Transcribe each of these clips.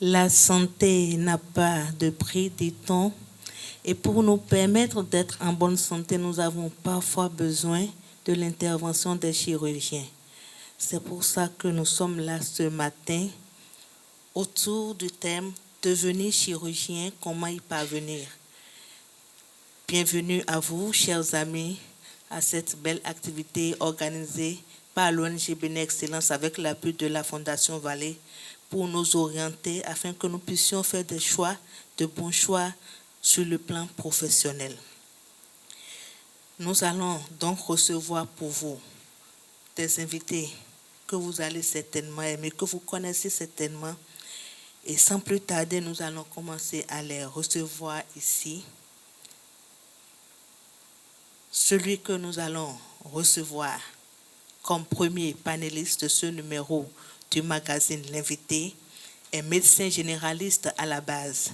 La santé n'a pas de prix, dit-on, et pour nous permettre d'être en bonne santé, nous avons parfois besoin de l'intervention des chirurgiens. C'est pour ça que nous sommes là ce matin autour du thème « Devenir chirurgien, comment y parvenir ?» Bienvenue à vous, chers amis, à cette belle activité organisée par l'ONG Béné Excellence avec l'appui de la Fondation Vallée pour nous orienter afin que nous puissions faire des choix, de bons choix sur le plan professionnel. Nous allons donc recevoir pour vous des invités que vous allez certainement aimer, que vous connaissez certainement. Et sans plus tarder, nous allons commencer à les recevoir ici. Celui que nous allons recevoir comme premier panéliste de ce numéro du magazine L'Invité est médecin généraliste à la base.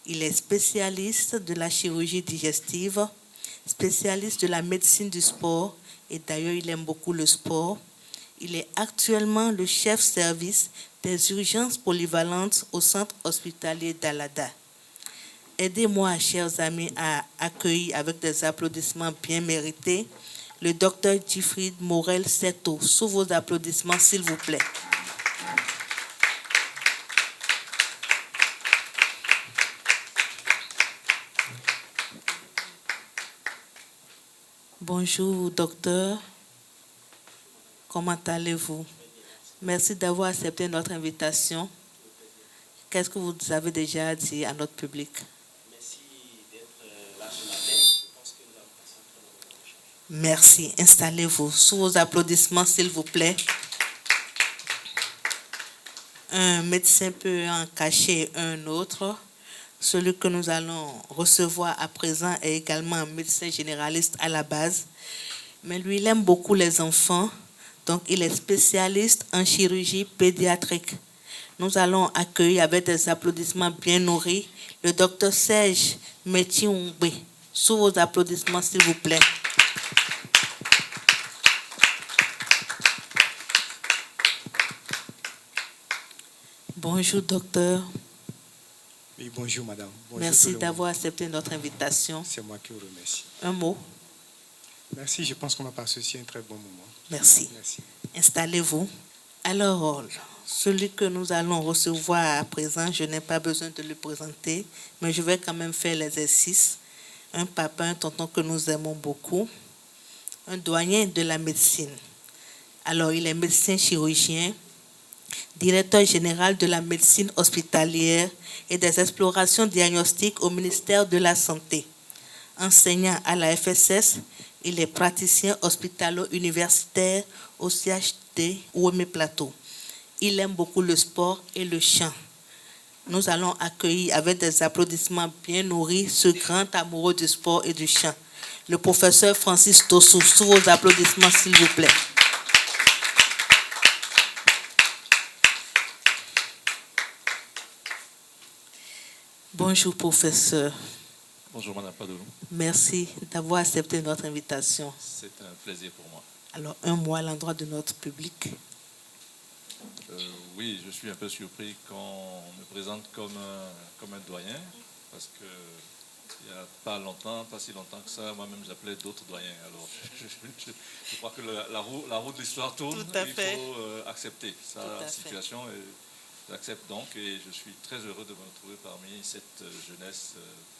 Il est spécialiste de la chirurgie digestive, spécialiste de la médecine du sport, et d'ailleurs il aime beaucoup le sport. Il est actuellement le chef-service des urgences polyvalentes au centre hospitalier d'Alada. Aidez-moi, chers amis, à accueillir avec des applaudissements bien mérités le docteur Gifrid Morel Seto. Sous vos applaudissements, s'il vous plaît. Bonjour, docteur. Comment allez-vous? Merci d'avoir accepté notre invitation. Qu'est-ce que vous avez déjà dit à notre public? Merci d'être là ce matin. Je pense que nous allons passer un très bon moment d'échange. Merci. Installez-vous. Sous vos applaudissements, s'il vous plaît. Un médecin peut en cacher un autre. Celui que nous allons recevoir à présent est également un médecin généraliste à la base. Mais lui, il aime beaucoup les enfants. Donc, il est spécialiste en chirurgie pédiatrique. Nous allons accueillir avec des applaudissements bien nourris le docteur Serge Métiongbe. Sous vos applaudissements, s'il vous plaît. Bonjour, docteur. Oui, bonjour, madame. Bonjour. Merci d'avoir accepté notre invitation. C'est moi qui vous remercie. Un mot. Merci, je pense qu'on va passer aussi un très bon moment. Merci. Merci. Installez-vous. Alors, celui que nous allons recevoir à présent, je n'ai pas besoin de le présenter, mais je vais quand même faire l'exercice. Un papa, un tonton que nous aimons beaucoup, un doyen de la médecine. Alors, il est médecin chirurgien, directeur général de la médecine hospitalière et des explorations diagnostiques au ministère de la Santé. Enseignant à la FSS, il est praticien hospitalo-universitaire au CHD Ouémé Plateau. Il aime beaucoup le sport et le chant. Nous allons accueillir avec des applaudissements bien nourris ce grand amoureux du sport et du chant, le professeur Francis Tossou. Sous vos applaudissements, s'il vous plaît. Bonjour, professeur. Bonjour, Madame Padoulou. Merci d'avoir accepté notre invitation. C'est un plaisir pour moi. Alors, un mot à l'endroit de notre public. Oui, je suis un peu surpris qu'on me présente comme un doyen, parce que il n'y a pas si longtemps que ça, moi-même j'appelais d'autres doyens. Alors, je crois que la roue de l'histoire tourne. Tout à fait. Il faut accepter sa situation. Et j'accepte donc et je suis très heureux de me retrouver parmi cette jeunesse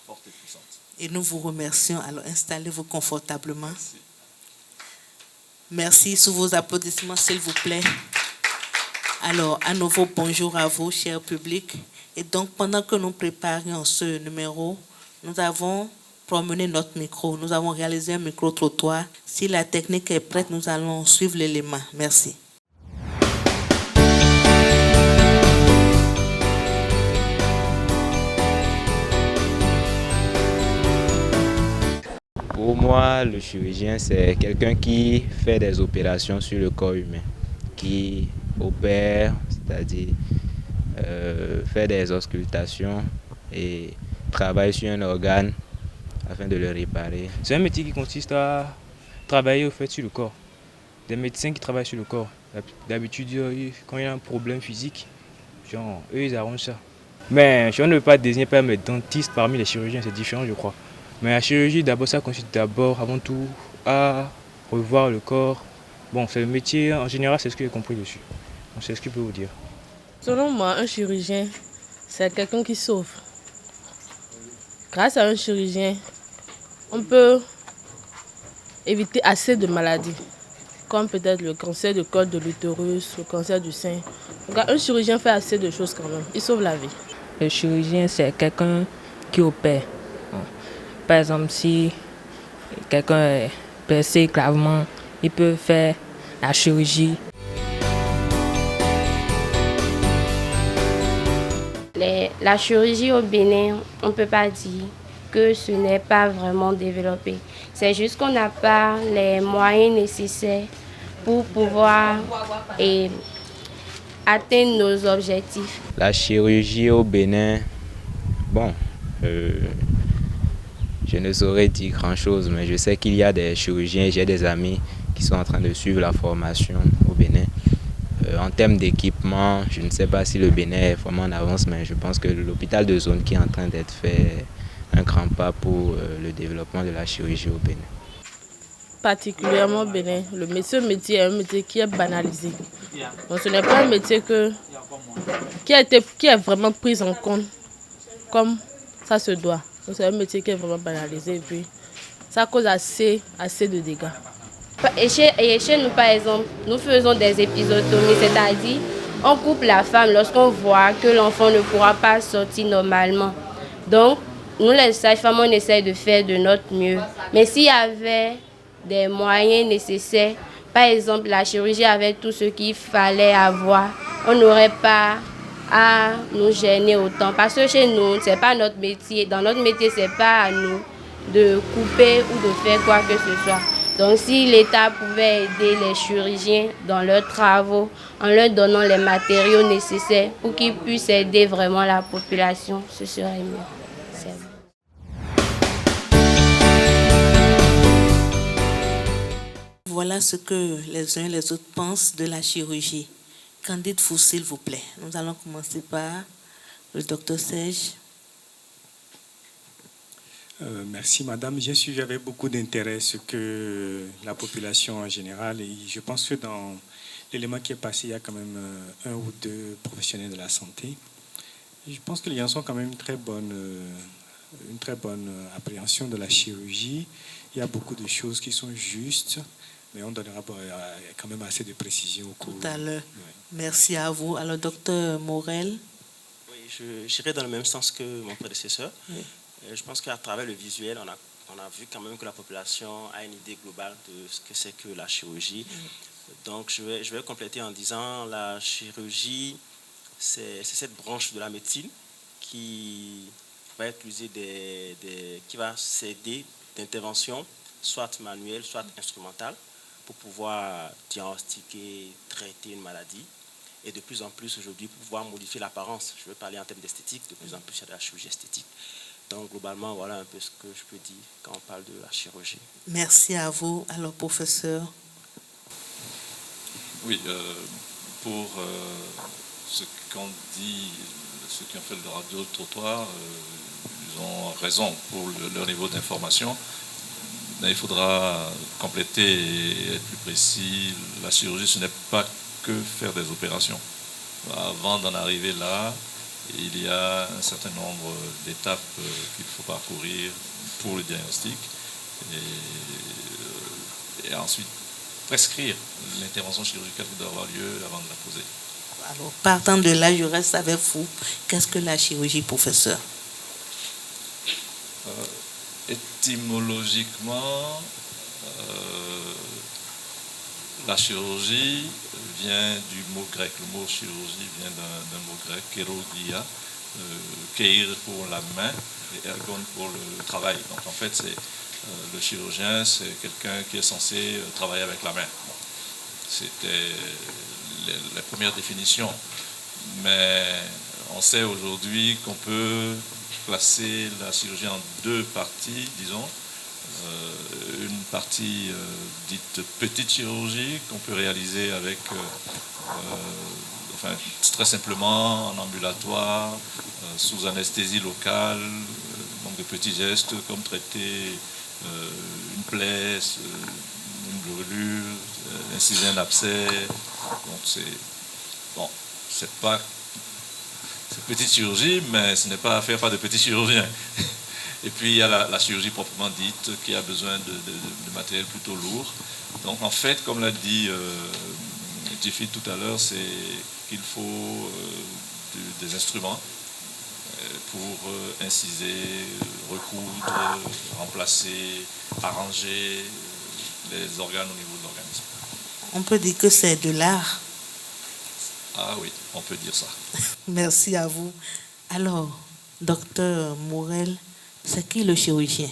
forte et puissante. Et nous vous remercions. Alors, installez-vous confortablement. Merci. Merci. Sous vos applaudissements, s'il vous plaît. Alors, à nouveau, bonjour à vous, cher public. Et donc, pendant que nous préparions ce numéro, nous avons promené notre micro. Nous avons réalisé un micro-trottoir. Si la technique est prête, nous allons suivre l'élément. Merci. Pour moi, le chirurgien, c'est quelqu'un qui fait des opérations sur le corps humain, qui opère, c'est-à-dire fait des auscultations et travaille sur un organe afin de le réparer. C'est un métier qui consiste à travailler au fait sur le corps. Des médecins qui travaillent sur le corps. D'habitude, quand il y a un problème physique, genre, eux, ils arrangent ça. Mais je ne veux pas désigner pas mes dentistes parmi les chirurgiens, c'est différent, je crois. Mais la chirurgie, d'abord, ça consiste d'abord, avant tout, à revoir le corps. Bon, c'est le métier, en général, c'est ce que j'ai compris dessus. Donc, c'est ce que je peux vous dire. Selon moi, un chirurgien, c'est quelqu'un qui sauve. Grâce à un chirurgien, on peut éviter assez de maladies, comme peut-être le cancer du col de l'utérus, le cancer du sein. Donc, un chirurgien fait assez de choses quand même. Il sauve la vie. Le chirurgien, c'est quelqu'un qui opère. Par exemple, si quelqu'un est blessé gravement, il peut faire la chirurgie. La chirurgie au Bénin, on ne peut pas dire que ce n'est pas vraiment développé. C'est juste qu'on n'a pas les moyens nécessaires pour pouvoir atteindre nos objectifs. La chirurgie au Bénin, bon, je ne saurais dire grand-chose, mais je sais qu'il y a des chirurgiens, j'ai des amis qui sont en train de suivre la formation au Bénin. En termes d'équipement, je ne sais pas si le Bénin est vraiment en avance, mais je pense que l'hôpital de zone qui est en train d'être fait un grand pas pour le développement de la chirurgie au Bénin. Particulièrement au Bénin, ce métier est un métier qui est banalisé. Donc ce n'est pas un métier qui est vraiment pris en compte comme ça se doit. Donc c'est un métier qui est vraiment banalisé et puis ça cause assez de dégâts. Et chez nous, par exemple, nous faisons des épisotomies, c'est-à-dire on coupe la femme lorsqu'on voit que l'enfant ne pourra pas sortir normalement. Donc, nous les sages-femmes, on essaie de faire de notre mieux. Mais s'il y avait des moyens nécessaires, par exemple la chirurgie avec tout ce qu'il fallait avoir, on n'aurait pas à nous gêner autant. Parce que chez nous, ce n'est pas notre métier. Dans notre métier, ce n'est pas à nous de couper ou de faire quoi que ce soit. Donc si l'État pouvait aider les chirurgiens dans leurs travaux en leur donnant les matériaux nécessaires pour qu'ils puissent aider vraiment la population, ce serait mieux. C'est bon. Voilà ce que les uns et les autres pensent de la chirurgie. Qu'en dites-vous, s'il vous plaît? Nous allons commencer par le docteur Serge. Merci madame. J'ai suivi avec beaucoup d'intérêt ce que la population en général, et je pense que dans l'élément qui est passé, il y a quand même un ou deux professionnels de la santé. Et je pense que les gens sont quand même une très bonne appréhension de la chirurgie. Il y a beaucoup de choses qui sont justes, mais on donnera quand même assez de précision au cours. Tout à l'heure. Oui. Merci à vous. Alors, docteur Morel. Oui, j'irai dans le même sens que mon prédécesseur. Oui. Je pense qu'à travers le visuel, on a vu quand même que la population a une idée globale de ce que c'est que la chirurgie. Donc, je vais compléter en disant la chirurgie, c'est cette branche de la médecine qui va utiliser qui va s'aider d'interventions, soit manuelles, soit instrumentales, pour pouvoir diagnostiquer, traiter une maladie. Et de plus en plus aujourd'hui, pour pouvoir modifier l'apparence. Je veux parler en termes d'esthétique, de plus en plus il y a de la chirurgie esthétique. Donc, globalement, voilà un peu ce que je peux dire quand on parle de la chirurgie. Merci à vous. Alors, professeur. Oui, pour ce qu'ont dit ceux qui ont fait le radio de trottoir, ils ont raison pour leur niveau d'information. Mais il faudra compléter et être plus précis. La chirurgie, ce n'est pas que faire des opérations. Avant d'en arriver là, il y a un certain nombre d'étapes qu'il faut parcourir pour le diagnostic et ensuite prescrire l'intervention chirurgicale qui doit avoir lieu avant de la poser. Alors, partant de là, je reste avec vous. Qu'est-ce que la chirurgie, professeur? Étymologiquement, la chirurgie vient du mot grec. Le mot chirurgie vient d'un mot grec, kérogia, kéir pour la main et ergon pour le travail. Donc en fait, le chirurgien, c'est quelqu'un qui est censé travailler avec la main. C'était la première définition. Mais on sait aujourd'hui qu'on peut placer la chirurgie en deux parties, disons. Une partie dite petite chirurgie qu'on peut réaliser avec, très simplement en ambulatoire, sous anesthésie locale, donc de petits gestes comme traiter une plaie, une brûlure, inciser un abcès. Donc c'est pas petite chirurgie, mais ce n'est pas affaire par de petits chirurgiens. Et puis il y a la chirurgie proprement dite qui a besoin de matériel plutôt lourd. Donc en fait, comme l'a dit Jeffy tout à l'heure, c'est qu'il faut des instruments pour inciser, recoudre, remplacer, arranger les organes au niveau de l'organisme. On peut dire que c'est de l'art. Ah oui, on peut dire ça. Merci à vous. Alors, docteur Morel, c'est qui le chirurgien?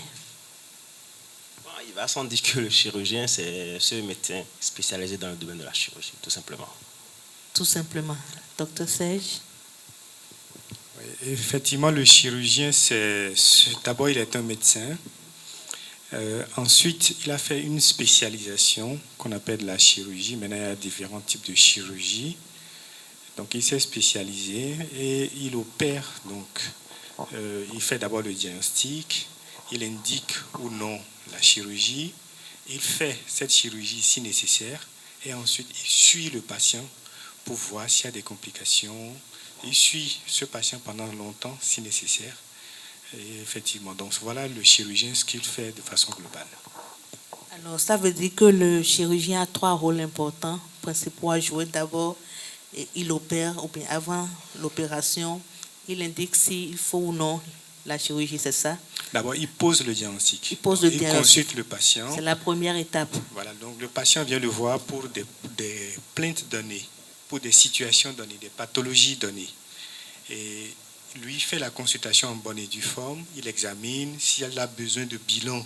Il va sans dire que le chirurgien, c'est ce médecin spécialisé dans le domaine de la chirurgie, tout simplement. Tout simplement. Docteur Serge? Oui, effectivement, le chirurgien, d'abord, il est un médecin. Ensuite, il a fait une spécialisation qu'on appelle la chirurgie. Maintenant, il y a différents types de chirurgie. Donc, il s'est spécialisé et il opère. Donc, il fait d'abord le diagnostic, il indique ou non la chirurgie, il fait cette chirurgie si nécessaire et ensuite il suit le patient pour voir s'il y a des complications. Il suit ce patient pendant longtemps si nécessaire. Et effectivement, donc voilà le chirurgien, ce qu'il fait de façon globale. Alors, ça veut dire que le chirurgien a 3 rôles importants, principaux à jouer. D'abord, il opère, ou bien avant l'opération, il indique s'il faut ou non la chirurgie, c'est ça? D'abord, il pose le diagnostic. Il consulte le patient. C'est la première étape. Voilà, donc le patient vient le voir pour des plaintes données, pour des situations données, des pathologies données. Et lui fait la consultation en bonne et due forme, il examine, s'il a besoin de bilan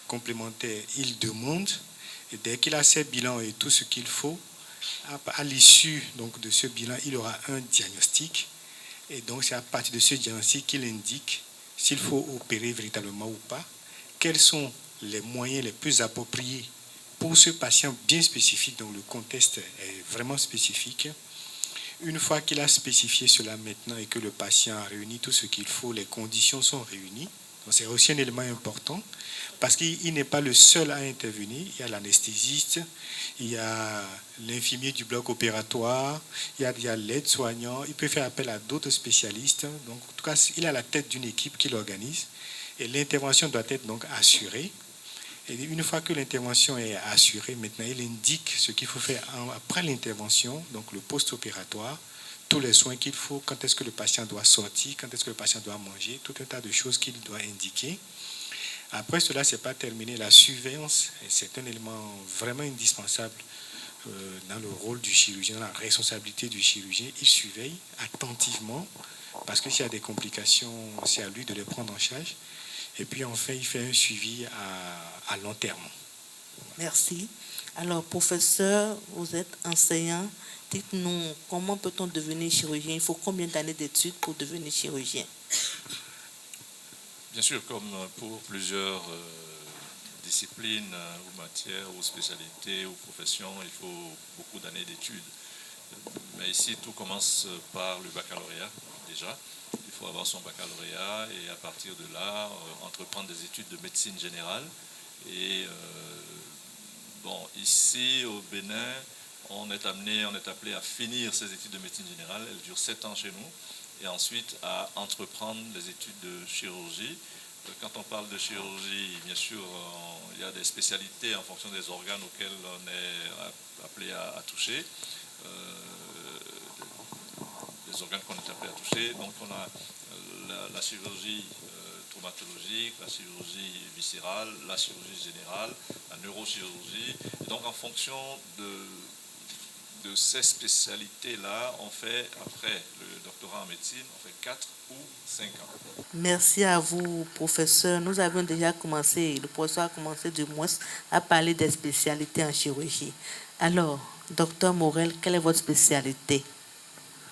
complémentaire, il demande, et dès qu'il a ces bilans et tout ce qu'il faut, à l'issue donc de ce bilan, il aura un diagnostic, et donc c'est à partir de ce diagnostic qu'il indique s'il faut opérer véritablement ou pas, quels sont les moyens les plus appropriés pour ce patient bien spécifique, dont le contexte est vraiment spécifique. Une fois qu'il a spécifié cela maintenant et que le patient a réuni tout ce qu'il faut, les conditions sont réunies. Donc c'est aussi un élément important parce qu'il n'est pas le seul à intervenir. Il y a l'anesthésiste, il y a l'infirmier du bloc opératoire, il y a l'aide-soignant. Il peut faire appel à d'autres spécialistes. Donc en tout cas, il est à la tête d'une équipe qui l'organise et l'intervention doit être donc assurée. Et une fois que l'intervention est assurée, maintenant il indique ce qu'il faut faire après l'intervention, donc le post-opératoire, tous les soins qu'il faut, quand est-ce que le patient doit sortir, quand est-ce que le patient doit manger, tout un tas de choses qu'il doit indiquer. Après cela, ce n'est pas terminé. La surveillance, c'est un élément vraiment indispensable dans le rôle du chirurgien, dans la responsabilité du chirurgien. Il surveille attentivement, parce que s'il y a des complications, c'est à lui de les prendre en charge. Et puis enfin, il fait un suivi à long terme. Merci. Alors, professeur, vous êtes enseignant. Dites-nous, comment peut-on devenir chirurgien? Il faut combien d'années d'études pour devenir chirurgien? Bien sûr, comme pour plusieurs disciplines ou matières ou spécialités ou professions, il faut beaucoup d'années d'études. Mais ici, tout commence par le baccalauréat déjà. Il faut avoir son baccalauréat et à partir de là, entreprendre des études de médecine générale. Et ici au Bénin, on est appelé à finir ces études de médecine générale. Elles durent 7 ans chez nous. Et ensuite à entreprendre les études de chirurgie. Quand on parle de chirurgie, bien sûr, il y a des spécialités en fonction des organes auxquels on est appelé à toucher. Des organes qu'on est appelé à toucher. Donc on a la chirurgie traumatologique, la chirurgie viscérale, la chirurgie générale, la neurochirurgie. Et donc en fonction de ces spécialités-là, on fait, après le doctorat en médecine, on fait 4 ou 5 ans. Merci à vous, professeur. Nous avons déjà commencé, le professeur a commencé du moins à parler des spécialités en chirurgie. Alors, docteur Morel, quelle est votre spécialité?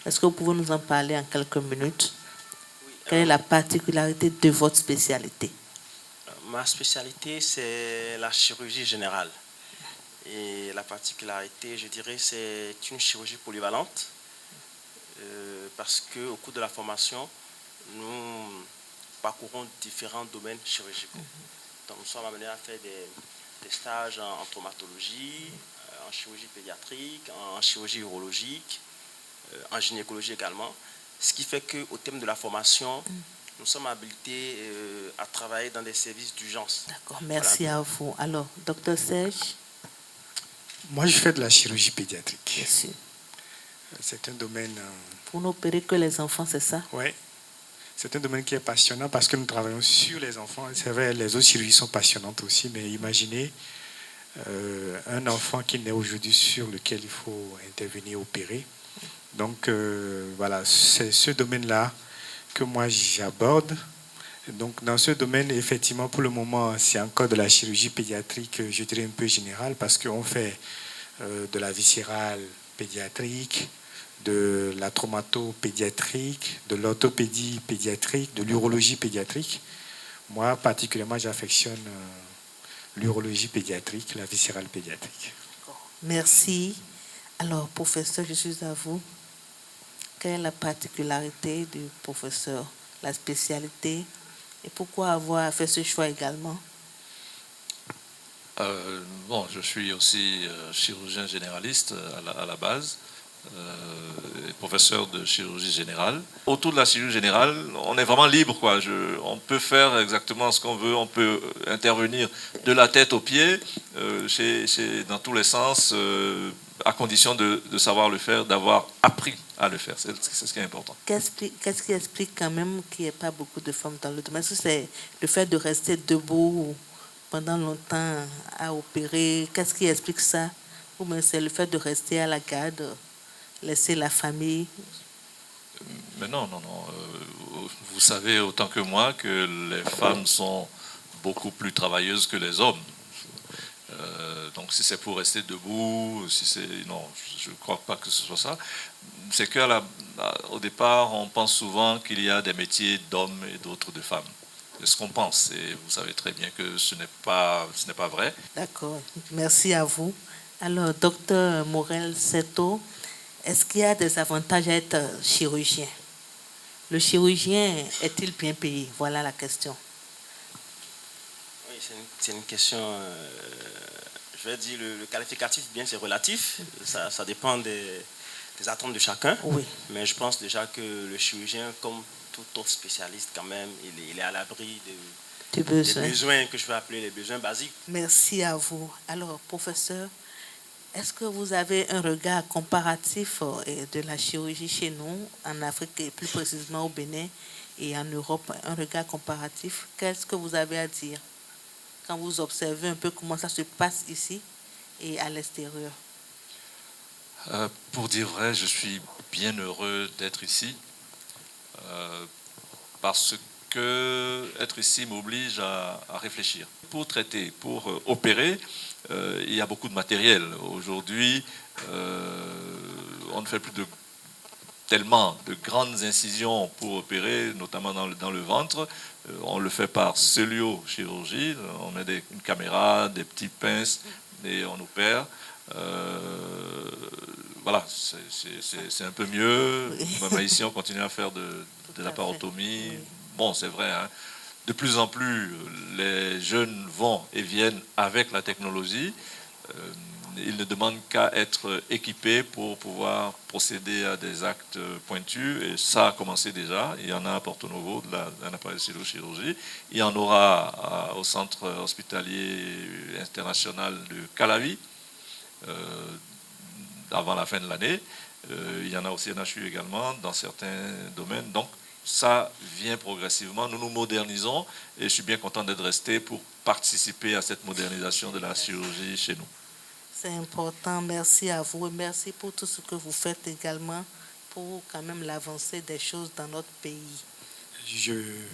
Est-ce que vous pouvez nous en parler en quelques minutes? Quelle est la particularité de votre spécialité? Ma spécialité, c'est la chirurgie générale. Et la particularité, je dirais, c'est une chirurgie polyvalente. Parce qu'au cours de la formation, nous parcourons différents domaines chirurgicaux. Donc, nous sommes amenés à faire des stages en traumatologie, en chirurgie pédiatrique, en chirurgie urologique, en gynécologie également. Ce qui fait qu'au thème de la formation, nous sommes habilités à travailler dans des services d'urgence. D'accord, merci à vous. Alors, docteur Serge? Moi, je fais de la chirurgie pédiatrique. Bien sûr. C'est un domaine... Pour n'opérer que les enfants, c'est ça? Oui. C'est un domaine qui est passionnant parce que nous travaillons sur les enfants. C'est vrai, les autres chirurgies sont passionnantes aussi, mais imaginez un enfant qui naît aujourd'hui sur lequel il faut intervenir, opérer. Donc, voilà, c'est ce domaine-là que moi j'aborde. Donc, dans ce domaine, effectivement, pour le moment, c'est encore de la chirurgie pédiatrique, je dirais un peu générale, parce qu'on fait de la viscérale pédiatrique, de la traumato-pédiatrique, de l'orthopédie pédiatrique, de l'urologie pédiatrique. Moi, particulièrement, j'affectionne l'urologie pédiatrique, la viscérale pédiatrique. Merci. Alors, professeur, je suis à vous. Quelle est la particularité du professeur, la spécialité, et pourquoi avoir fait ce choix également? Bon, je suis aussi chirurgien généraliste à la base. Professeur de chirurgie générale. Autour de la chirurgie générale, on est vraiment libre, quoi. On peut faire exactement ce qu'on veut, on peut intervenir de la tête aux pieds, dans tous les sens, à condition de savoir le faire, d'avoir appris à le faire. C'est ce qui est important. Qu'est-ce qui explique quand même qu'il n'y ait pas beaucoup de femmes dans le domaine? Est-ce que c'est le fait de rester debout pendant longtemps à opérer? Qu'est-ce qui explique ça? Ou bien c'est le fait de rester à la garde, laisser la famille? Mais non. Vous savez autant que moi que les femmes sont beaucoup plus travailleuses que les hommes. Donc si c'est pour rester debout, non, je ne crois pas que ce soit ça. C'est qu'au départ, on pense souvent qu'il y a des métiers d'hommes et d'autres de femmes. C'est ce qu'on pense. Et vous savez très bien que ce n'est pas vrai. D'accord. Merci à vous. Alors, docteur Morel Seto, est-ce qu'il y a des avantages à être chirurgien? Le chirurgien est-il bien payé? Voilà la question. Oui, c'est une question, je vais dire, le qualificatif, bien, c'est relatif. Ça dépend des attentes de chacun. Oui. Mais je pense déjà que le chirurgien, comme tout autre spécialiste, quand même, il est à l'abri des besoins que je vais appeler les besoins basiques. Merci à vous. Alors, professeur, est-ce que vous avez un regard comparatif de la chirurgie chez nous, en Afrique et plus précisément au Bénin et en Europe, un regard comparatif? Qu'est-ce que vous avez à dire quand vous observez un peu comment ça se passe ici et à l'extérieur? Pour dire vrai, je suis bien heureux d'être ici parce que être ici m'oblige à réfléchir. Pour traiter, pour opérer, il y a beaucoup de matériel. Aujourd'hui, on ne fait plus tellement de grandes incisions pour opérer, notamment dans le ventre. On le fait par cellulio-chirurgie. On met une caméra, des petits pinces et on opère. Voilà, c'est un peu mieux. Même ici, on continue à faire de la parotomie. Oui. Bon, c'est vrai, hein. De plus en plus, les jeunes vont et viennent avec la technologie. Ils ne demandent qu'à être équipés pour pouvoir procéder à des actes pointus. Et ça a commencé déjà. Il y en a à Porto Novo, d'un appareil de cellulio-chirurgie. Il y en aura au centre hospitalier international de Calavi avant la fin de l'année. Il y en a aussi à NHU également dans certains domaines. Donc, ça vient progressivement. Nous nous modernisons et je suis bien content d'être resté pour participer à cette modernisation de la chirurgie chez nous. C'est important. Merci à vous et merci pour tout ce que vous faites également pour quand même l'avancée des choses dans notre pays.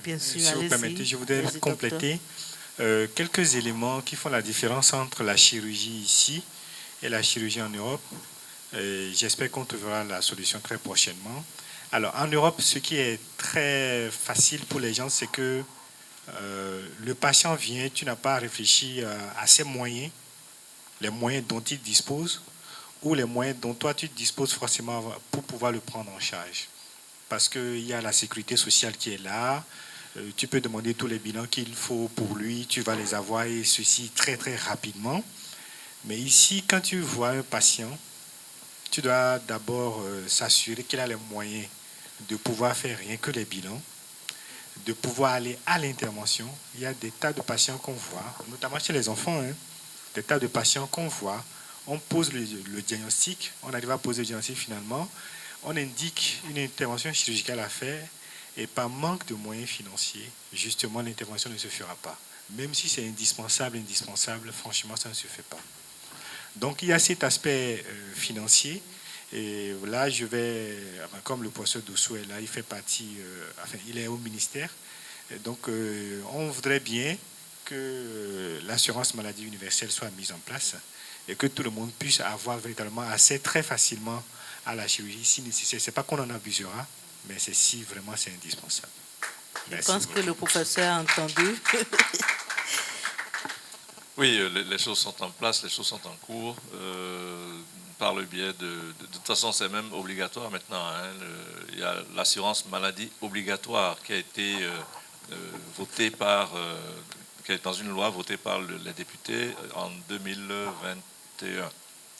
Bien sûr, si vous permettez, je voudrais compléter quelques éléments qui font la différence entre la chirurgie ici et la chirurgie en Europe. J'espère qu'on trouvera la solution très prochainement. Alors, en Europe, ce qui est très facile pour les gens, c'est que Le patient vient, tu n'as pas réfléchi à ses moyens, les moyens dont il dispose, ou les moyens dont toi tu disposes forcément pour pouvoir le prendre en charge. Parce qu'il y a la sécurité sociale qui est là, tu peux demander tous les bilans qu'il faut pour lui, tu vas les avoir et ceci très très rapidement. Mais ici, quand tu vois un patient, tu dois d'abord s'assurer qu'il a les moyens de pouvoir faire rien que les bilans, de pouvoir aller à l'intervention. Il y a des tas de patients qu'on voit, notamment chez les enfants, des tas de patients qu'on voit. On pose le diagnostic, on arrive à poser le diagnostic finalement, on indique une intervention chirurgicale à faire et par manque de moyens financiers, justement, l'intervention ne se fera pas. Même si c'est indispensable, franchement, ça ne se fait pas. Donc, il y a cet aspect financier. Et là, je vais, comme le professeur Doussou est là, il fait partie, il est au ministère. Et donc, on voudrait bien que l'assurance maladie universelle soit mise en place et que tout le monde puisse avoir véritablement accès très facilement à la chirurgie si nécessaire. Ce n'est pas qu'on en abusera, mais c'est si vraiment c'est indispensable. Merci. Je pense que le professeur a entendu. Oui, les choses sont en place, les choses sont en cours. Par le biais de toute façon, c'est même obligatoire maintenant. Il y a l'assurance maladie obligatoire qui a été votée qui est dans une loi votée par les députés en 2021.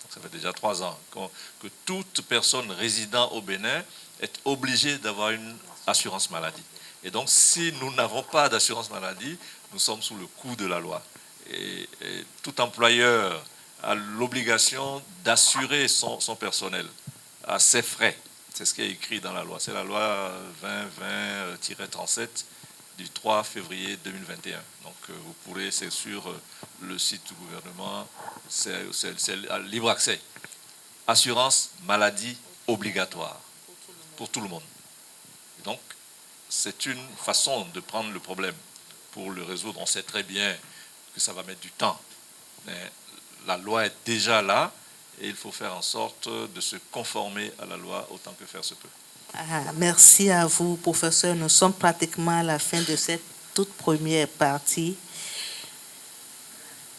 Ça fait déjà 3 ans que toute personne résidant au Bénin est obligée d'avoir une assurance maladie. Et donc, si nous n'avons pas d'assurance maladie, nous sommes sous le coup de la loi. Et tout employeur a l'obligation d'assurer son personnel à ses frais. C'est ce qui est écrit dans la loi. C'est la loi 2020-37 du 3 février 2021. Donc vous pourrez, c'est sur le site du gouvernement, c'est à libre accès. Assurance maladie obligatoire pour tout le monde. Donc c'est une façon de prendre le problème. Pour le résoudre, on sait très bien que ça va mettre du temps. Mais la loi est déjà là et il faut faire en sorte de se conformer à la loi autant que faire se peut. Merci à vous, professeur. Nous sommes pratiquement à la fin de cette toute première partie.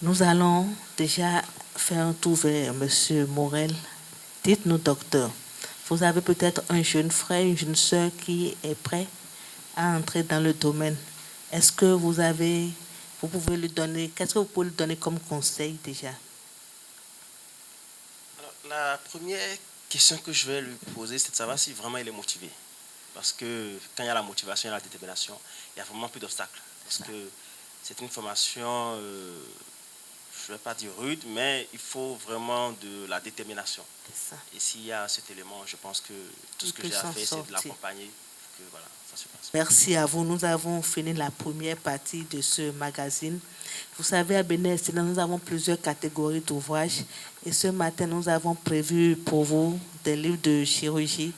Nous allons déjà faire un tour vers M. Morel. Dites-nous, docteur, vous avez peut-être un jeune frère, une jeune sœur qui est prêt à entrer dans le domaine. Est-ce que vous pouvez lui donner, qu'est-ce que vous pouvez lui donner comme conseil déjà? Alors, la première question que je vais lui poser, c'est de savoir si vraiment il est motivé. Parce que quand il y a la motivation et la détermination, il n'y a vraiment plus d'obstacles. Parce que c'est une formation, je ne vais pas dire rude, mais il faut vraiment de la détermination. Et s'il y a cet élément, je pense que tout ce que j'ai à faire, c'est de l'accompagner. Que, voilà, ça se passe. Merci à vous. Nous avons fini la première partie de ce magazine. Vous savez, à Bénin Excellence, nous avons plusieurs catégories d'ouvrages. Et ce matin, nous avons prévu pour vous des livres de chirurgie.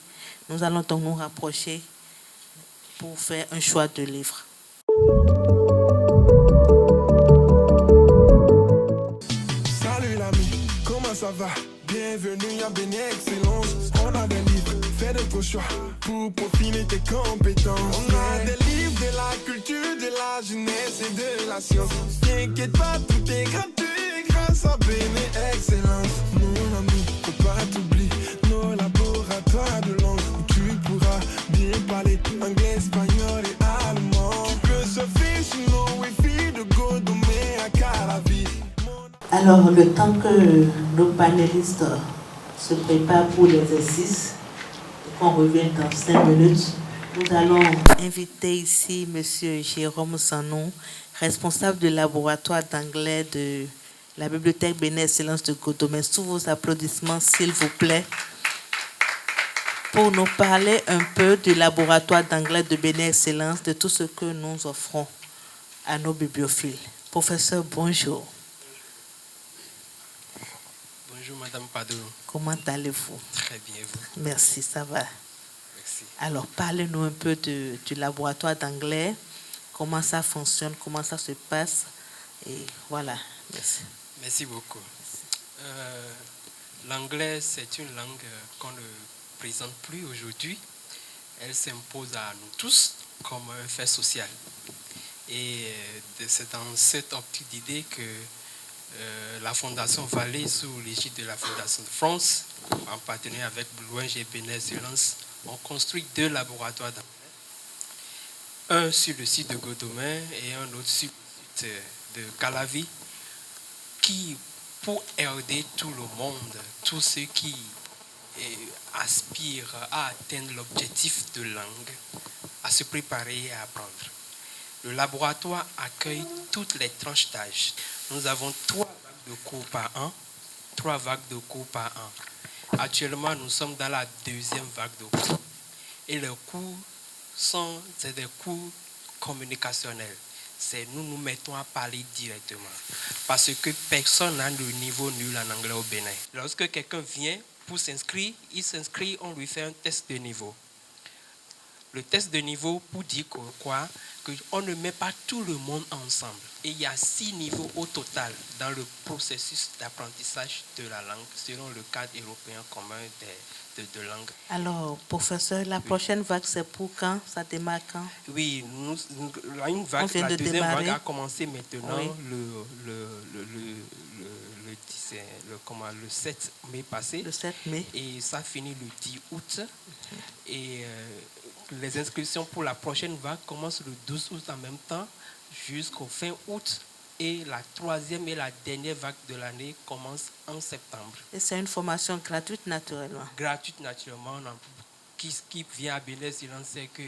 Nous allons donc nous rapprocher pour faire un choix de livres. Salut l'ami, comment ça va? Bienvenue à Bénin Excellence. On a des livres, fais de vos choix pour peaufiner tes compétences. On a des livres de la culture, de la jeunesse et de la science. T'inquiète pas, tout est gratuit grâce à Bénin Excellence. Mon ami, faut pas t'oublier nos laboratoires de langue où tu pourras bien parler anglais, espagnol et allemand. Tu peux surfer sur nos wifi de Godomé à Calavi. Alors, le temps que nos panélistes se préparent pour l'exercice, et qu'on revienne dans 5 minutes, nous allons inviter ici M. Jérôme Sanon, responsable du laboratoire d'anglais de la Bibliothèque Bénin Excellence de Godomé. Sous vos applaudissements, s'il vous plaît, pour nous parler un peu du laboratoire d'anglais de Bénin Excellence, de tout ce que nous offrons à nos bibliophiles. Professeur, bonjour. Bonjour Madame Padou. Comment allez-vous? Très bien, vous? Merci, ça va. Merci. Alors, parlez-nous un peu du laboratoire d'anglais, comment ça fonctionne, comment ça se passe, et voilà. Merci. Merci beaucoup. L'anglais, c'est une langue qu'on ne présente plus aujourd'hui. Elle s'impose à nous tous comme un fait social. Et c'est dans cette optique d'idée que la Fondation Vallée, sous l'égide de la Fondation de France, en partenariat avec l'ONG Bénin-Excellence, ont construit 2 laboratoires d'anglais. Un sur le site de Godomin et un autre sur le site de Calavi, qui, pour aider tout le monde, tous ceux qui aspirent à atteindre l'objectif de langue, à se préparer et à apprendre. Le laboratoire accueille toutes les tranches d'âge. Nous avons 3 vagues de cours par an. 3 vagues de cours par an. Actuellement, nous sommes dans la 2e vague de cours. Et les cours c'est des cours communicationnels. Nous mettons à parler directement. Parce que personne n'a le niveau nul en anglais au Bénin. Lorsque quelqu'un vient pour s'inscrire, il s'inscrit, on lui fait un test de niveau. Le test de niveau pour dire quoi? Qu'on ne met pas tout le monde ensemble. Et il y a 6 niveaux au total dans le processus d'apprentissage de la langue selon le cadre européen commun de langue. Alors, professeur, la prochaine vague, c'est pour quand? Ça démarre quand? Oui, la deuxième vague a commencé maintenant le 7 mai passé. Le 7 mai. Et ça finit le 10 août. Et les inscriptions pour la prochaine vague commencent le 12 août en même temps jusqu'au fin août. Et la 3e et la dernière vague de l'année commence en septembre. Et c'est une formation gratuite, naturellement? Gratuite, naturellement. Qui vient à Bénin-Excellence sait que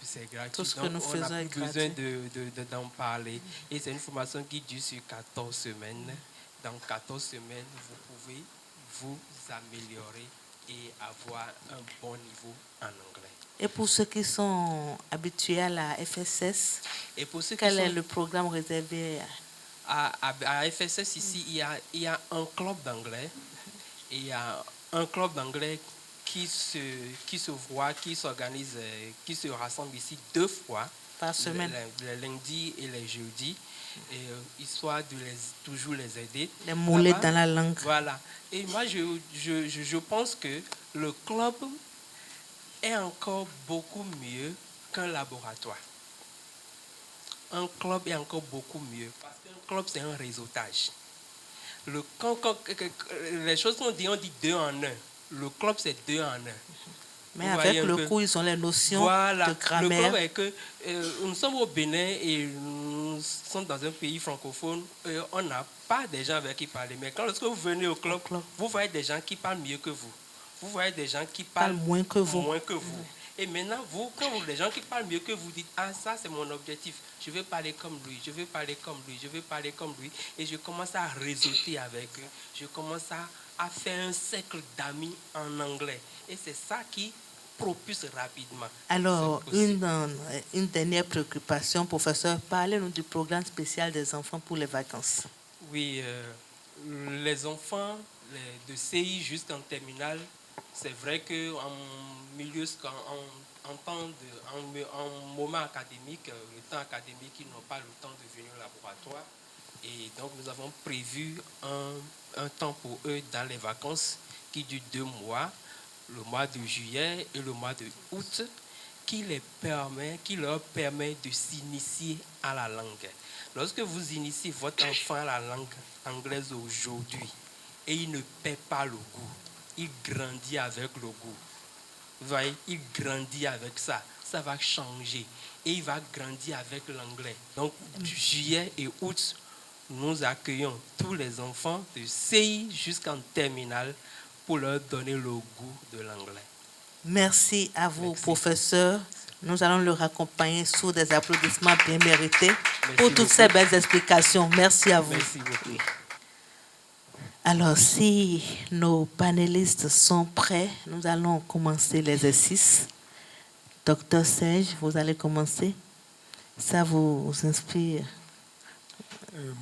c'est gratuit. Tout ce que donc nous faisons on n'a est plus gratuit. besoin d'en parler. Et c'est une formation qui dure sur 14 semaines. Dans 14 semaines, vous pouvez vous améliorer et avoir un bon niveau en anglais. Et pour ceux qui sont habitués à la FSS, quel est le programme réservé à FSS ici, il y a un club d'anglais. Et il y a un club d'anglais qui s'organise, qui se rassemble ici 2 fois par semaine, les lundis et les jeudis, histoire de toujours les aider. Les mouler dans la langue. Voilà. Et moi, je pense que le club est encore beaucoup mieux qu'un laboratoire. Un club est encore beaucoup mieux. Parce qu'un club, c'est un réseautage. Les choses qu'on dit, on dit 2 en 1. Le club, c'est 2 en 1. Mais avec le cours, ils ont les notions de grammaire. Le club est que nous sommes au Bénin et nous sommes dans un pays francophone. On n'a pas des gens avec qui parler. Mais lorsque vous venez au club, vous voyez des gens qui parlent mieux que vous. Vous voyez des gens qui parlent moins que vous. Et maintenant, les gens qui parlent mieux que vous dites, ah, ça c'est mon objectif, je veux parler comme lui, je veux parler comme lui, je veux parler comme lui. Et je commence à réseauter avec eux. Je commence à faire un cercle d'amis en anglais. Et c'est ça qui propulse rapidement. Alors, une dernière préoccupation, professeur, parlez-nous du programme spécial des enfants pour les vacances. Oui, les enfants de CI jusqu'en terminale, c'est vrai qu'en milieu, en moment académique, le temps académique, ils n'ont pas le temps de venir au laboratoire. Et donc, nous avons prévu un temps pour eux dans les vacances qui dure 2 mois, le mois de juillet et le mois de août, qui leur permet de s'initier à la langue. Lorsque vous initiez votre enfant à la langue anglaise aujourd'hui, et il ne perd pas le goût, il grandit avec le goût. Vous voyez, il grandit avec ça. Ça va changer. Et il va grandir avec l'anglais. Donc, juillet et août, nous accueillons tous les enfants de CI jusqu'en terminale pour leur donner le goût de l'anglais. Merci à vous, professeur. Nous allons le raccompagner sous des applaudissements bien mérités pour toutes ces belles explications. Merci à vous. Merci beaucoup. Alors, si nos panélistes sont prêts, nous allons commencer l'exercice. Docteur Serge, vous allez commencer. Ça vous inspire?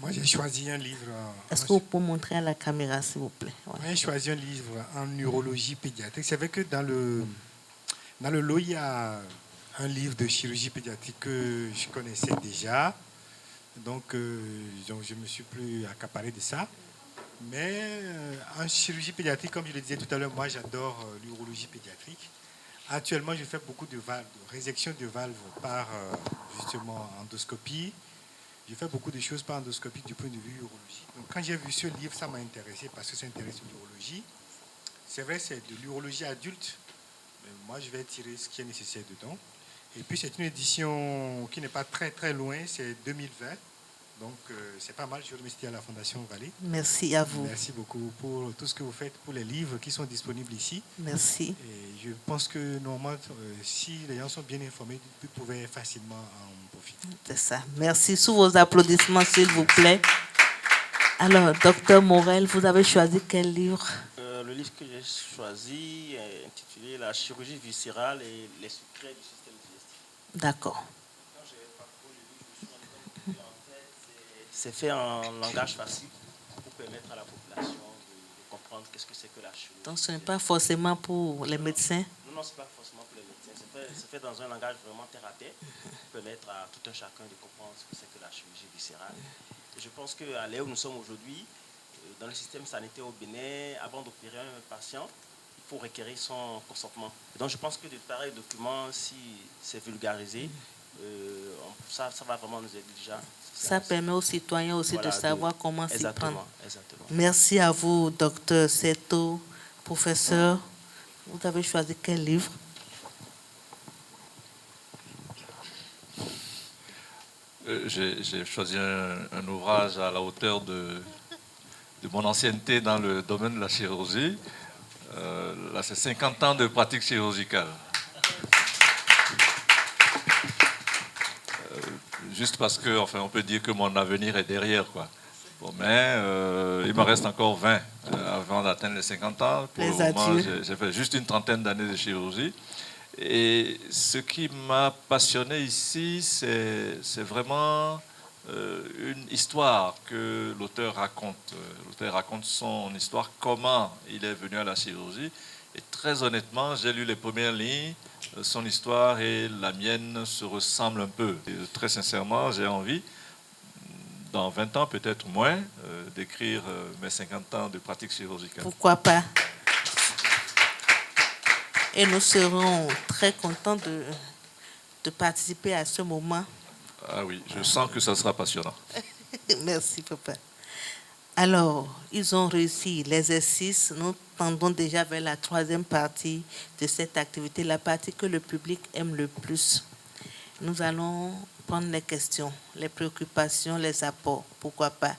Moi, j'ai choisi un livre. Est-ce que vous pouvez montrer à la caméra, s'il vous plaît? Ouais. J'ai choisi un livre en neurologie pédiatrique. C'est vrai que dans le lot, il y a un livre de chirurgie pédiatrique que je connaissais déjà. Donc je ne me suis plus accaparé de ça. Mais en chirurgie pédiatrique, comme je le disais tout à l'heure, moi, j'adore l'urologie pédiatrique. Actuellement, je fais beaucoup de valves, de résection de valves par justement endoscopie. Je fais beaucoup de choses par endoscopie du point de vue urologie. Donc, quand j'ai vu ce livre, ça m'a intéressé parce que ça intéresse l'urologie. C'est vrai, c'est de l'urologie adulte, mais moi, je vais tirer ce qui est nécessaire dedans. Et puis, c'est une édition qui n'est pas très, très loin, c'est 2020. Donc, c'est pas mal. Je remercie à la Fondation Vallée. Merci à vous. Merci beaucoup pour tout ce que vous faites, pour les livres qui sont disponibles ici. Merci. Et je pense que normalement, si les gens sont bien informés, ils pouvaient facilement en profiter. C'est ça. Merci. Sous vos applaudissements, s'il vous plaît. Alors, docteur Morel, vous avez choisi quel livre? Le livre que j'ai choisi est intitulé La chirurgie viscérale et les secrets du système digestif. D'accord. C'est fait en langage facile pour permettre à la population de comprendre qu'est-ce que c'est que la chirurgie. Donc ce n'est pas forcément pour les médecins? Non, ce n'est pas forcément pour les médecins. C'est fait dans un langage vraiment terre à terre pour permettre à tout un chacun de comprendre ce que c'est que la chirurgie viscérale. Et je pense qu'à l'heure où nous sommes aujourd'hui, dans le système sanitaire au Bénin, avant d'opérer un patient, il faut requérir son consentement. Et donc je pense que de pareils documents, si c'est vulgarisé, ça va vraiment nous aider déjà. Ça permet aux citoyens aussi de savoir comment s'y prendre. Exactement. Merci à vous, docteur Seto, professeur. Vous avez choisi quel livre? J'ai choisi un ouvrage à la hauteur de mon ancienneté dans le domaine de la chirurgie. Là, c'est 50 ans de pratique chirurgicale. Juste parce que, enfin, on peut dire que mon avenir est derrière, quoi. Bon, mais il me reste encore 20 avant d'atteindre les 50 ans. Pour le moment, j'ai fait juste une trentaine d'années de chirurgie. Et ce qui m'a passionné ici, c'est vraiment une histoire que l'auteur raconte. L'auteur raconte son histoire, comment il est venu à la chirurgie. Et très honnêtement, j'ai lu les premières lignes. Son histoire et la mienne se ressemblent un peu. Et très sincèrement, j'ai envie, dans 20 ans, peut-être moins, d'écrire mes 50 ans de pratique chirurgicale. Pourquoi pas? Et nous serons très contents de participer à ce moment. Ah oui, je sens que ça sera passionnant. Merci, papa. Alors, ils ont réussi l'exercice. Nous tendons déjà vers la troisième partie de cette activité, la partie que le public aime le plus. Nous allons prendre les questions, les préoccupations, les apports. Pourquoi pas?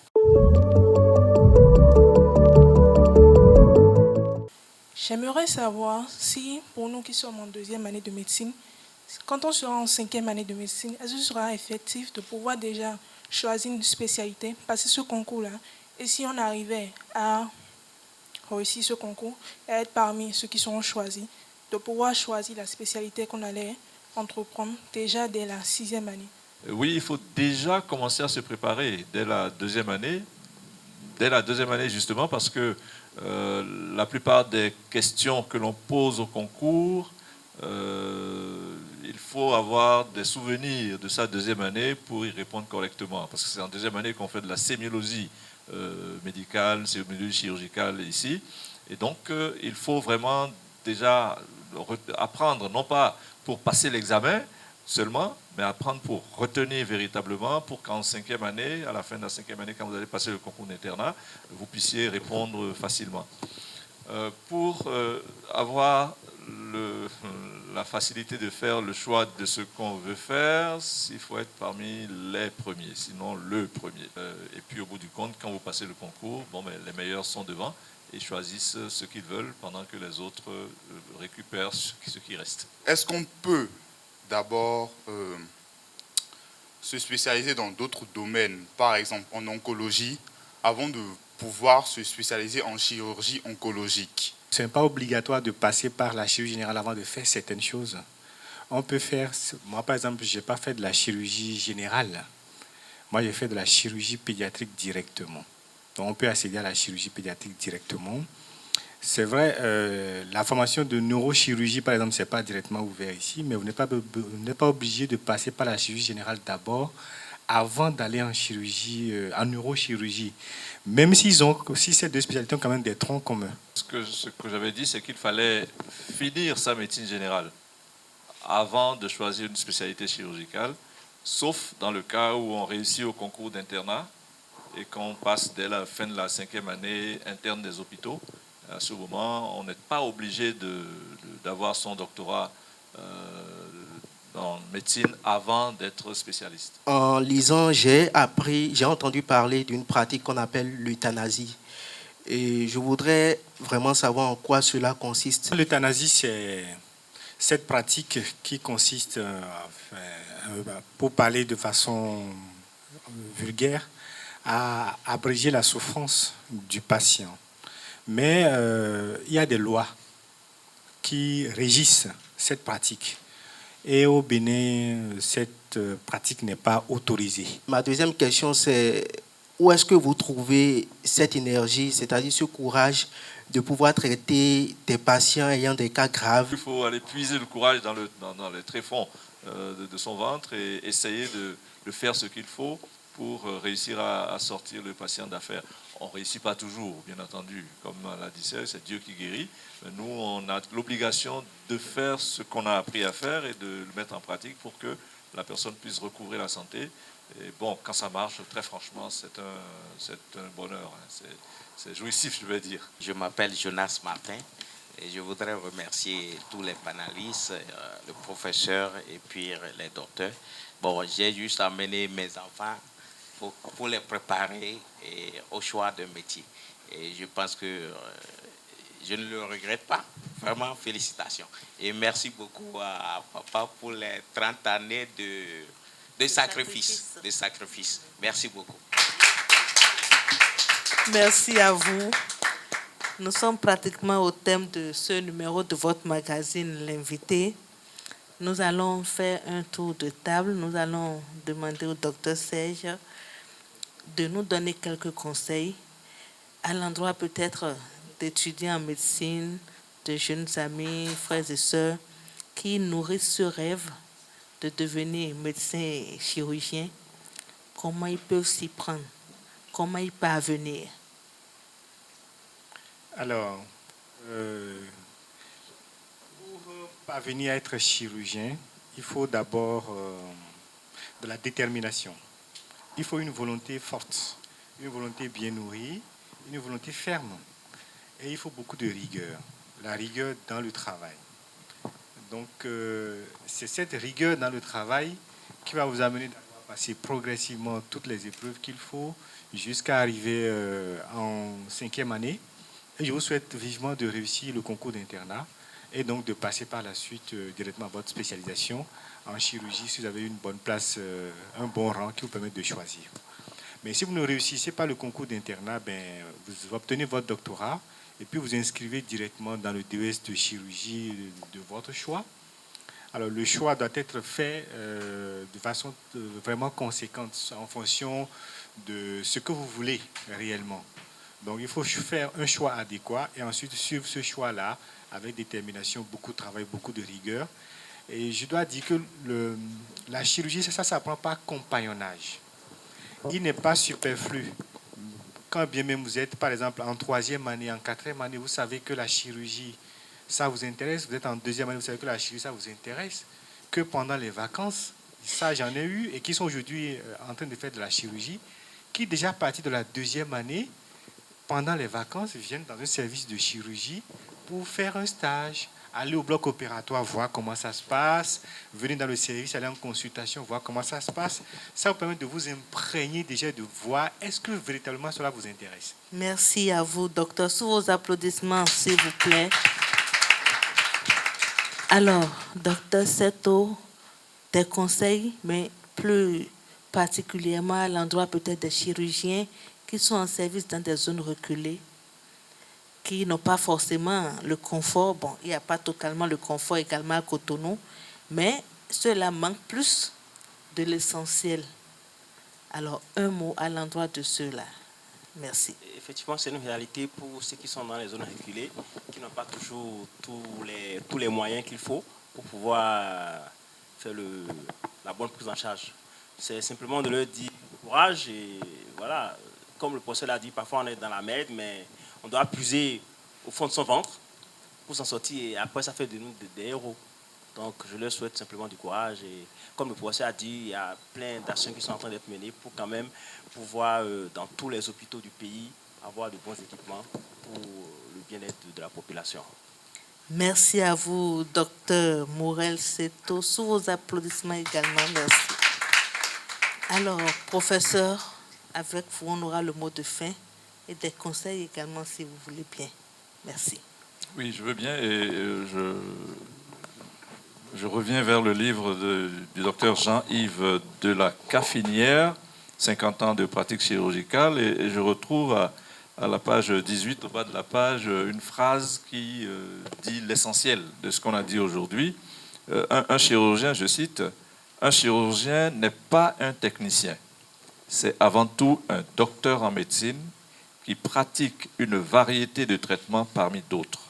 J'aimerais savoir si, pour nous qui sommes en deuxième année de médecine, quand on sera en cinquième année de médecine, est-ce que ce sera effectif de pouvoir déjà choisir une spécialité, passer ce concours-là? Et si on arrivait à réussir ce concours et être parmi ceux qui seront choisis, de pouvoir choisir la spécialité qu'on allait entreprendre déjà dès la sixième année? Oui, il faut déjà commencer à se préparer dès la deuxième année. Dès la deuxième année, justement, parce que la plupart des questions que l'on pose au concours, il faut avoir des souvenirs de sa deuxième année pour y répondre correctement. Parce que c'est en deuxième année qu'on fait de la sémiologie médicale, sémiologie chirurgicale ici. Et donc, il faut vraiment déjà apprendre, non pas pour passer l'examen seulement, mais apprendre pour retenir véritablement, pour qu'en cinquième année, à la fin de la cinquième année, quand vous allez passer le concours d'internat, vous puissiez répondre facilement. Pour avoir la facilité de faire le choix de ce qu'on veut faire, il faut être parmi les premiers, sinon le premier. Et puis au bout du compte, quand vous passez le concours, bon, mais les meilleurs sont devant et choisissent ce qu'ils veulent pendant que les autres récupèrent ce qui reste. Est-ce qu'on peut d'abord se spécialiser dans d'autres domaines, par exemple en oncologie, avant de pouvoir se spécialiser en chirurgie oncologique? Ce n'est pas obligatoire de passer par la chirurgie générale avant de faire certaines choses. On peut faire, moi par exemple, je n'ai pas fait de la chirurgie générale. Moi, j'ai fait de la chirurgie pédiatrique directement. Donc, on peut accéder à la chirurgie pédiatrique directement. C'est vrai, la formation de neurochirurgie, par exemple, ce n'est pas directement ouvert ici, mais vous n'êtes pas obligé de passer par la chirurgie générale d'abord avant d'aller en chirurgie, en neurochirurgie, même si ces deux spécialités ont quand même des troncs communs. Ce que j'avais dit, c'est qu'il fallait finir sa médecine générale avant de choisir une spécialité chirurgicale, sauf dans le cas où on réussit au concours d'internat et qu'on passe dès la fin de la 5e année interne des hôpitaux. À ce moment, on n'est pas obligé d'avoir son doctorat en médecine avant d'être spécialiste. En lisant, j'ai entendu parler d'une pratique qu'on appelle l'euthanasie. Et je voudrais vraiment savoir en quoi cela consiste. L'euthanasie, c'est cette pratique qui consiste, pour parler de façon vulgaire, à abréger la souffrance du patient. Mais il y a des lois qui régissent cette pratique. Et au Bénin, cette pratique n'est pas autorisée. Ma deuxième question, c'est où est-ce que vous trouvez cette énergie, c'est-à-dire ce courage de pouvoir traiter des patients ayant des cas graves? Il faut aller puiser le courage dans les tréfonds de son ventre et essayer de faire ce qu'il faut pour réussir à sortir le patient d'affaire. On ne réussit pas toujours, bien entendu. Comme l'a dit Serge, c'est Dieu qui guérit. Mais nous, on a l'obligation de faire ce qu'on a appris à faire et de le mettre en pratique pour que la personne puisse recouvrer la santé. Et bon, quand ça marche, très franchement, c'est un bonheur. C'est jouissif, je veux dire. Je m'appelle Jonas Martin et je voudrais remercier tous les panélistes, le professeur et puis les docteurs. Bon, j'ai juste amené mes enfants pour les préparer au choix de métier. Et je pense que je ne le regrette pas. Vraiment, félicitations. Et merci beaucoup à papa pour les 30 années de sacrifice. Merci beaucoup. Merci à vous. Nous sommes pratiquement au thème de ce numéro de votre magazine, L'invité. Nous allons faire un tour de table. Nous allons demander au docteur Serge de nous donner quelques conseils à l'endroit peut-être d'étudiants en médecine, de jeunes amis, frères et sœurs qui nourrissent ce rêve de devenir médecin et chirurgien. Comment ils peuvent s'y prendre? Comment y parvenir? Alors, pour parvenir à être chirurgien, il faut d'abord de la détermination. Il faut une volonté forte, une volonté bien nourrie, une volonté ferme. Et il faut beaucoup de rigueur, la rigueur dans le travail. Donc, c'est cette rigueur dans le travail qui va vous amener à passer progressivement toutes les épreuves qu'il faut jusqu'à arriver en 5e année. Et je vous souhaite vivement de réussir le concours d'internat et donc de passer par la suite directement à votre spécialisation en chirurgie si vous avez une bonne place, un bon rang qui vous permet de choisir. Mais si vous ne réussissez pas le concours d'internat, vous obtenez votre doctorat et puis vous inscrivez directement dans le DES de chirurgie de votre choix. Alors le choix doit être fait de façon vraiment conséquente en fonction de ce que vous voulez réellement. Donc il faut faire un choix adéquat et ensuite suivre ce choix-là avec détermination, beaucoup de travail, beaucoup de rigueur. Et je dois dire que la chirurgie, ça ne prend pas compagnonnage. Il n'est pas superflu. Quand bien même vous êtes, par exemple, en 3e année, en 4e année, vous savez que la chirurgie, ça vous intéresse. Vous êtes en 2e année, vous savez que la chirurgie, ça vous intéresse. Que pendant les vacances, ça j'en ai eu, et qui sont aujourd'hui en train de faire de la chirurgie, qui déjà partis de la 2e année, pendant les vacances, viennent dans un service de chirurgie pour faire un stage, aller au bloc opératoire, voir comment ça se passe, venir dans le service, aller en consultation, voir comment ça se passe. Ça vous permet de vous imprégner déjà, de voir est-ce que véritablement cela vous intéresse. Merci à vous, docteur. Sous vos applaudissements, s'il vous plaît. Alors, docteur Seto, des conseils, mais plus particulièrement à l'endroit peut-être des chirurgiens qui sont en service dans des zones reculées, qui n'ont pas forcément le confort. Bon, il n'y a pas totalement le confort également à Cotonou, mais cela manque plus de l'essentiel. Alors, un mot à l'endroit de ceux-là. Merci. Effectivement, c'est une réalité pour ceux qui sont dans les zones reculées, qui n'ont pas toujours tous les moyens qu'il faut pour pouvoir faire la bonne prise en charge. c'est simplement de leur dire courage et voilà, comme le professeur l'a dit, parfois on est dans la merde, mais on doit puiser au fond de son ventre pour s'en sortir et après ça fait de nous des héros. Donc je leur souhaite simplement du courage et comme le professeur a dit, il y a plein d'actions qui sont en train d'être menées pour quand même pouvoir dans tous les hôpitaux du pays avoir de bons équipements pour le bien-être de la population. Merci à vous, Dr Morel Seto. Sous vos applaudissements également, merci. Alors, professeur, avec vous, on aura le mot de fin et des conseils également, si vous voulez bien. Merci. Oui, je veux bien et je reviens vers le livre du docteur Jean-Yves de la Caffinière, 50 ans de pratique chirurgicale, et je retrouve à la page 18, au bas de la page, une phrase qui dit l'essentiel de ce qu'on a dit aujourd'hui. Un chirurgien, je cite, « Un chirurgien n'est pas un technicien. C'est avant tout un docteur en médecine qui pratique une variété de traitements parmi d'autres. »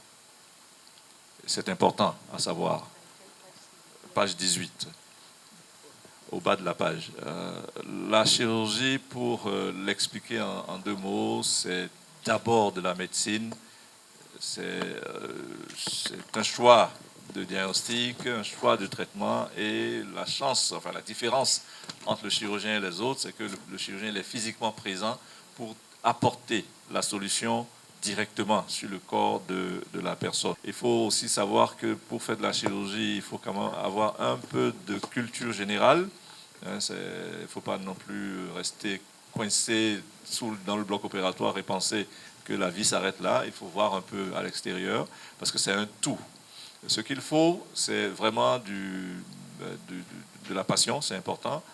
C'est important à savoir. Page 18, au bas de la page. La chirurgie, pour l'expliquer en 2 mots, c'est d'abord de la médecine. C'est un choix de diagnostic, un choix de traitement, et la chance, enfin la différence entre le chirurgien et les autres, c'est que le chirurgien il est physiquement présent pour apporter la solution directement sur le corps de la personne. Il faut aussi savoir que pour faire de la chirurgie, il faut quand même avoir un peu de culture générale. Il ne faut pas non plus rester coincé dans le bloc opératoire et penser que la vie s'arrête là. Il faut voir un peu à l'extérieur parce que c'est un tout. Ce qu'il faut, c'est vraiment de la passion, c'est important.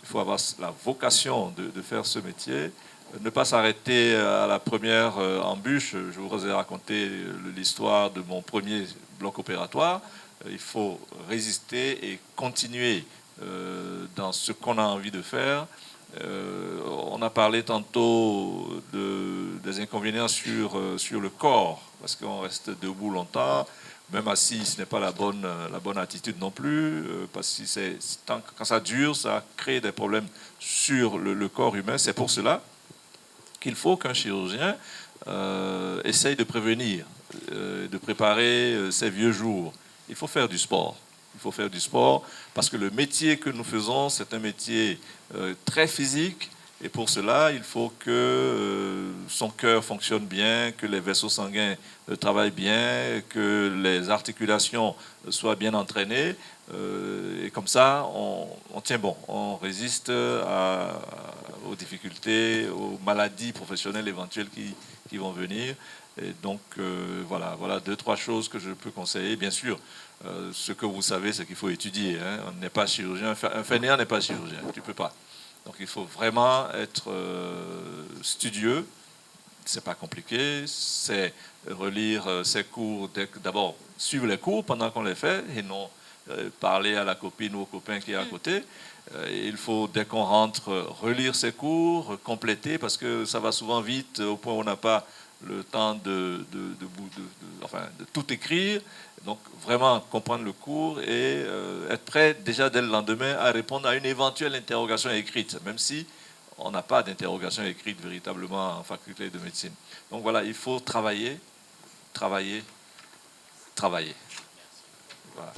Il faut avoir la vocation de faire ce métier. Ne pas s'arrêter à la première embûche. Je vous ai raconté l'histoire de mon premier bloc opératoire. Il faut résister et continuer dans ce qu'on a envie de faire. On a parlé tantôt des inconvénients sur le corps, parce qu'on reste debout longtemps. Même assis, ce n'est pas la bonne attitude non plus, parce que quand ça dure, ça crée des problèmes sur le corps humain. C'est pour cela qu'il faut qu'un chirurgien essaye de prévenir, de préparer ses vieux jours. Il faut faire du sport. Il faut faire du sport parce que le métier que nous faisons, c'est un métier très physique. Et pour cela, il faut que son cœur fonctionne bien, que les vaisseaux sanguins travaillent bien, que les articulations soient bien entraînées. Et comme ça, on tient bon, on résiste aux difficultés, aux maladies professionnelles éventuelles qui vont venir. Et donc, voilà 2-3 choses que je peux conseiller. Bien sûr, ce que vous savez, c'est qu'il faut étudier. Hein. On n'est pas chirurgien. Un fainéant n'est pas chirurgien. Tu ne peux pas. Donc, il faut vraiment être studieux. C'est pas compliqué. C'est relire ses cours. D'abord, suivre les cours pendant qu'on les fait et non parler à la copine ou au copain qui est à côté. Il faut, dès qu'on rentre, relire ses cours, compléter, parce que ça va souvent vite au point où on n'a pas le temps de tout écrire. Donc, vraiment comprendre le cours et être prêt déjà dès le lendemain à répondre à une éventuelle interrogation écrite, même si on n'a pas d'interrogation écrite véritablement en faculté de médecine. Donc voilà, il faut travailler. Voilà.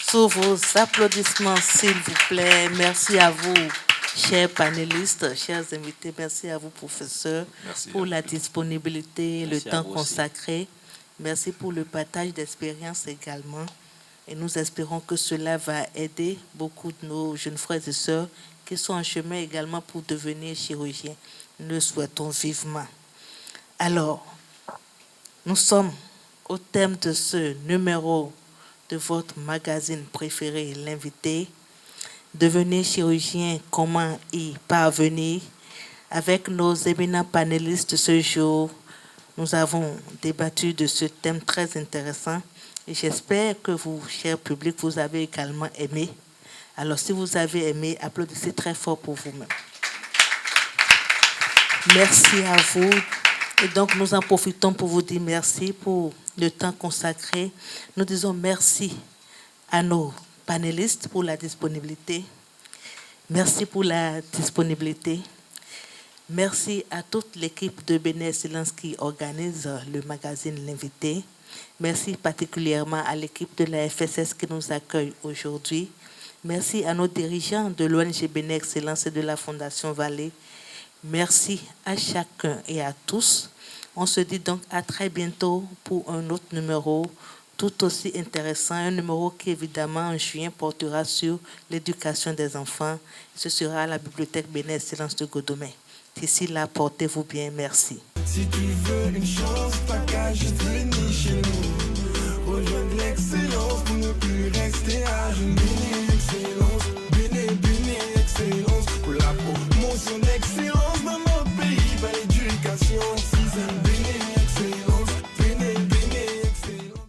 Sous vos applaudissements, s'il vous plaît. Merci à vous, chers panélistes, chers invités. Merci à vous, professeurs, pour la disponibilité, le temps consacré. Merci pour le partage d'expériences également. Et nous espérons que cela va aider beaucoup de nos jeunes frères et sœurs qui sont en chemin également pour devenir chirurgiens. Nous le souhaitons vivement. Alors, nous sommes au thème de ce numéro de votre magazine préféré, l'invité. Devenir chirurgien, comment y parvenir? Avec nos éminents panélistes ce jour, nous avons débattu de ce thème très intéressant et j'espère que vous, cher public, vous avez également aimé. Alors, si vous avez aimé, applaudissez très fort pour vous-même. Merci à vous. Et donc, nous en profitons pour vous dire merci pour le temps consacré. Nous disons merci à nos panélistes pour la disponibilité. Merci pour la disponibilité. Merci à toute l'équipe de Bénin Excellence qui organise le magazine L'Invité. Merci particulièrement à l'équipe de la FSS qui nous accueille aujourd'hui. Merci à nos dirigeants de l'ONG Bénin Excellence et de la Fondation Vallée. Merci à chacun et à tous. On se dit donc à très bientôt pour un autre numéro tout aussi intéressant, un numéro qui évidemment en juin portera sur l'éducation des enfants. Ce sera à la bibliothèque Bénin Excellence de Godomé. D'ici là, portez-vous bien. Merci. Si tu veux une chance, t'as qu'à juste venir chez nous. Rejoindre l'excellence.